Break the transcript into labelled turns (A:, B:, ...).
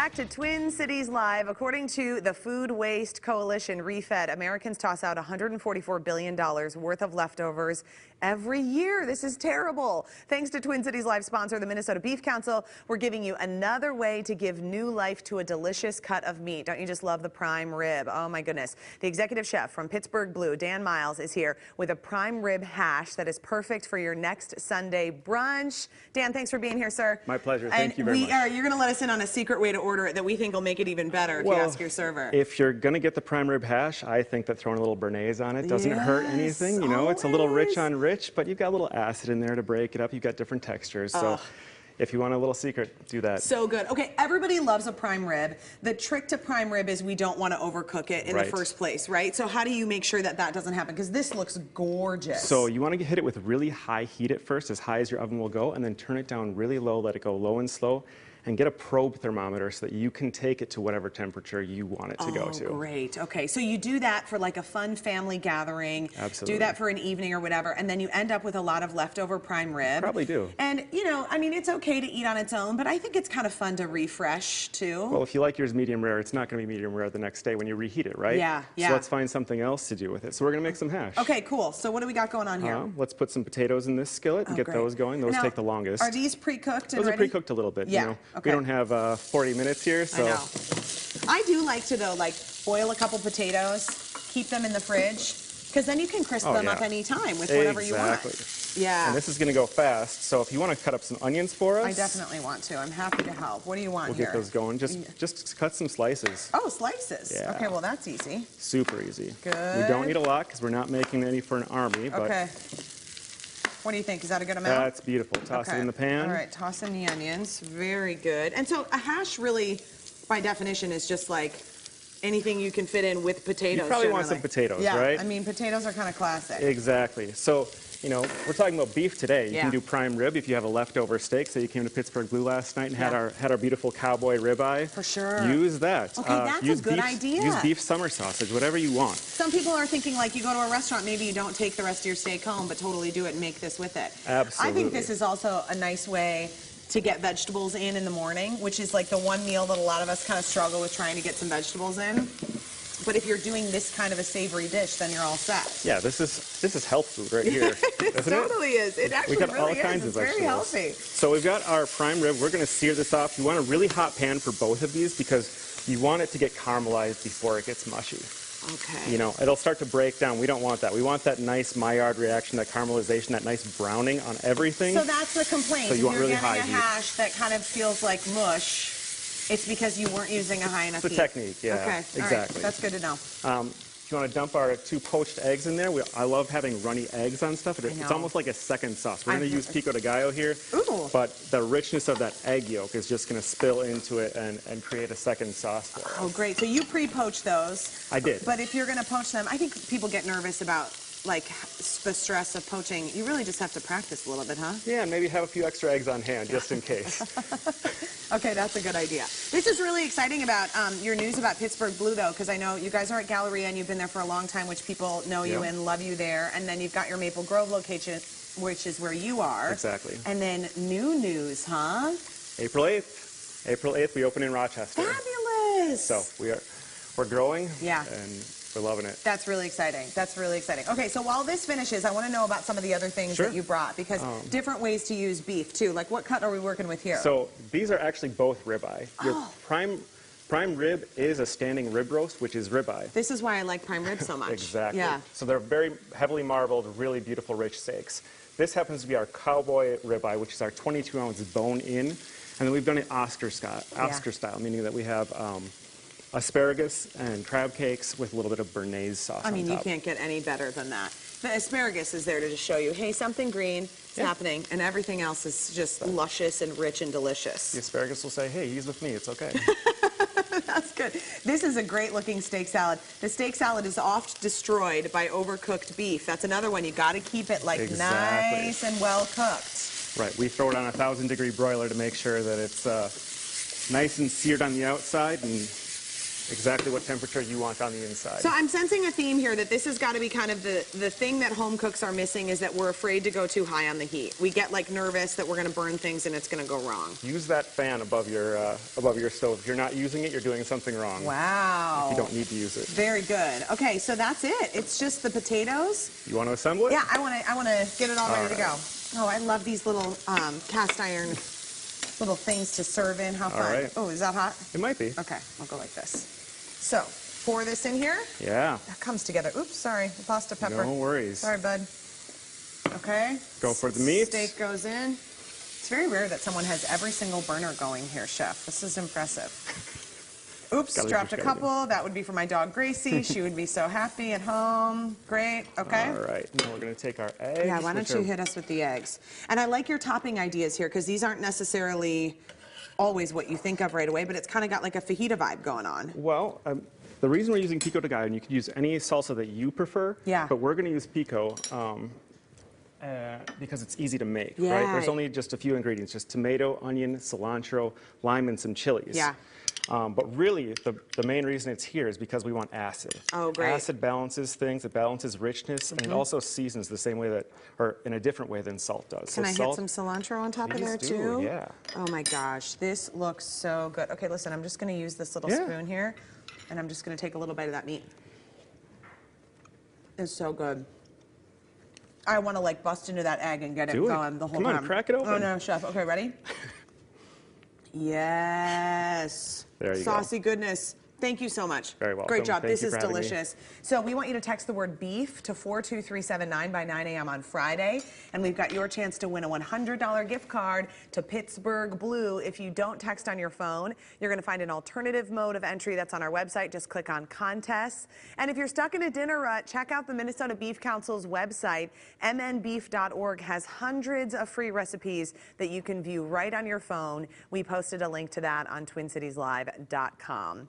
A: Back to Twin Cities Live. According to the Food Waste Coalition, Refed, Americans toss out $144 billion worth of leftovers every year. This is terrible. Thanks to Twin Cities Live sponsor, the Minnesota Beef Council, we're giving you another way to give new life to a delicious cut of meat. Don't you just love the prime rib? Oh my goodness. The executive chef from Pittsburgh Blue, Dan Miles, is here with a prime rib hash that is perfect for your next Sunday brunch. Dan, thanks for being here, sir.
B: My pleasure. Thank you very much.
A: You're going to let us in on a secret way to order it that we think will make it even better if you ask your server.
B: If you're going to get the prime rib hash, I think that throwing a little béarnaise on it doesn't hurt anything. You know, it's a little rich on rich, but you've got a little acid in there to break it up. You've got different textures. So if you want a little secret, do that.
A: So good. Okay, everybody loves a prime rib. The trick to prime rib is we don't want to overcook it in the first place, right? So how do you make sure that that doesn't happen? Because this looks gorgeous.
B: So you want to hit it with really high heat at first, as high as your oven will go, and then turn it down really low, let it go low and slow, and get a probe thermometer so that you can take it to whatever temperature you want it to go to.
A: Oh, great. Okay, so you do that for like a fun family gathering.
B: Absolutely.
A: Do that for an evening or whatever, and then you end up with a lot of leftover prime rib.
B: Probably do.
A: And, you know, I mean, it's okay to eat on its own, but I think it's kind of fun to refresh, too.
B: Well, if you like yours medium rare, it's not going to be medium rare the next day when you reheat it, right?
A: Yeah, yeah.
B: So let's find something else to do with it. So we're going to make some hash.
A: Okay, cool. So what do we got going on here?
B: Let's put some potatoes in this skillet and get those going. Those take the longest.
A: Are these pre-cooked and
B: Those are pre-cooked a little bit.
A: Yeah.
B: You know, we don't have 40 minutes here, so.
A: I know. I do like to, though, like, boil a couple potatoes, keep them in the fridge, because then you can crisp them up any time with whatever you want. Yeah.
B: And this is going to go fast, so if you want to cut up some onions for us.
A: I definitely want to. I'm happy to help. What do you want here?
B: We'll get those going. Just cut some slices.
A: Oh, slices.
B: Yeah.
A: Okay, well, that's easy.
B: Super easy.
A: Good.
B: We don't need a lot because we're not making any for an army. But
A: okay. What do you think? Is that a good amount?
B: That's beautiful. Toss it in the pan.
A: All right, toss in the onions. Very good. And so a hash really, by definition, is just like anything you can fit in with potatoes.
B: You probably want some potatoes, right?
A: I mean, potatoes are kind of classic.
B: Exactly. So, you know, we're talking about beef today. You can do prime rib if you have a leftover steak. So you came to Pittsburgh Blue last night and had our beautiful cowboy ribeye.
A: For sure.
B: Use that.
A: Okay, that's a good idea.
B: Use beef summer sausage, whatever you want.
A: Some people are thinking, like, you go to a restaurant, maybe you don't take the rest of your steak home, but totally do it and make this with it.
B: Absolutely.
A: I think this is also a nice way to get vegetables in the morning, which is like the one meal that a lot of us kind of struggle with trying to get some vegetables in. But if you're doing this kind of a savory dish, then you're all set.
B: Yeah, this is health food right here.
A: It totally is. It actually
B: really is. We got all kinds of
A: vegetables. Very healthy.
B: So we've got our prime rib. We're going to sear this off. You want a really hot pan for both of these because you want it to get caramelized before it gets mushy.
A: Okay.
B: You know, it'll start to break down. We don't want that. We want that nice Maillard reaction, that caramelization, that nice browning on everything.
A: So that's the complaint.
B: So you want really high
A: heat. If you're getting a hash that kind of feels like mush, it's because you weren't using a high enough heat.
B: It's a technique, yeah.
A: Okay,
B: exactly.
A: All right. That's good to know.
B: If you want to dump our 2 poached eggs in there, I love having runny eggs on stuff. It's almost like a second sauce. We're going to use pico de gallo here, but the richness of that egg yolk is just going to spill into it and create a second sauce for us.
A: Oh, great. So you pre-poach those.
B: I did.
A: But if you're going to poach them, I think people get nervous about like the stress of poaching. You really just have to practice a little bit, huh?
B: Yeah, maybe have a few extra eggs on hand just in case.
A: Okay, that's a good idea. This is really exciting about your news about Pittsburgh Blue, though, because I know you guys are at Galleria and you've been there for a long time, which people know you and love you there. And then you've got your Maple Grove location, which is where you are.
B: Exactly.
A: And then new news, huh?
B: April 8th. April 8th, we open in Rochester.
A: Fabulous!
B: So we're growing.
A: Yeah.
B: And we're loving it.
A: That's really exciting. That's really exciting. Okay, so while this finishes, I want to know about some of the other things that you brought, because different ways to use beef, too. Like, what cut are we working with here?
B: So these are actually both ribeye. Your prime rib is a standing rib roast, which is ribeye.
A: This is why I like prime rib so much.
B: Exactly.
A: Yeah.
B: So they're very heavily marbled, really beautiful, rich steaks. This happens to be our cowboy ribeye, which is our 22-ounce bone-in. And then we've done it Oscar style, meaning that we have asparagus and crab cakes with a little bit of béarnaise sauce on top.
A: You can't get any better than that. The asparagus is there to just show you, hey, something green is happening, and everything else is just luscious and rich and delicious.
B: The asparagus will say, hey, he's with me, it's okay.
A: That's good. This is a great-looking steak salad. The steak salad is oft destroyed by overcooked beef. That's another one. You got to keep it like nice and well cooked.
B: Right. We throw it on a 1,000-degree broiler to make sure that it's nice and seared on the outside and exactly what temperature you want on the inside.
A: So I'm sensing a theme here that this has got to be kind of the thing that home cooks are missing is that we're afraid to go too high on the heat. We get like nervous that we're going to burn things and it's going to go wrong.
B: Use that fan above your stove. If you're not using it, you're doing something wrong.
A: Wow.
B: You don't need to use it.
A: Very good. Okay, so that's it. It's just the potatoes.
B: You want to assemble it?
A: Yeah, I want to get it all ready to go. Oh, I love these little cast iron little things to serve in. How fun.
B: All right.
A: Oh, is that hot?
B: It might be.
A: Okay, I'll go like this. So, pour this in here.
B: Yeah.
A: That comes together. Oops, sorry. Lost a pepper.
B: No worries.
A: Sorry, bud. Okay.
B: Go for the meat.
A: Steak goes in. It's very rare that someone has every single burner going here, Chef. This is impressive. Oops, dropped a couple. That would be for my dog, Gracie. She would be so happy at home. Great, okay.
B: All right, now we're gonna take our eggs.
A: Yeah, why don't you hit us with the eggs? And I like your topping ideas here, because these aren't necessarily always what you think of right away, but it's kind of got like a fajita vibe going on.
B: Well, the reason we're using pico de gallo, and you could use any salsa that you prefer,
A: yeah,
B: but we're gonna use pico because it's easy to make,
A: yeah,
B: right? There's only just a few ingredients, just tomato, onion, cilantro, lime, and some chilies.
A: Yeah.
B: But really, the main reason it's here is because we want acid.
A: Oh, great.
B: Acid balances things, it balances richness, and it also seasons the same way that, or in a different way than salt does.
A: Can I hit some cilantro on top of there too?
B: Yeah.
A: Oh my gosh, this looks so good. Okay, listen, I'm just gonna use this little spoon here, and I'm just gonna take a little bite of that meat. It's so good. I want to like bust into that egg and get it going the whole time.
B: Come on, crack it open.
A: Oh no, Chef. Okay, ready? Yes.
B: There you go.
A: Saucy goodness. Thank you so much.
B: Very welcome.
A: Great job.
B: Thank
A: This
B: you
A: is
B: for having me.
A: delicious. So we want you to text the word beef to 42379 by 9 a.m. on Friday. And we've got your chance to win a $100 gift card to Pittsburgh Blue. If you don't text on your phone, you're going to find an alternative mode of entry that's on our website. Just click on contests. And if you're stuck in a dinner rut, check out the Minnesota Beef Council's website. mnbeef.org has hundreds of free recipes that you can view right on your phone. We posted a link to that on twincitieslive.com.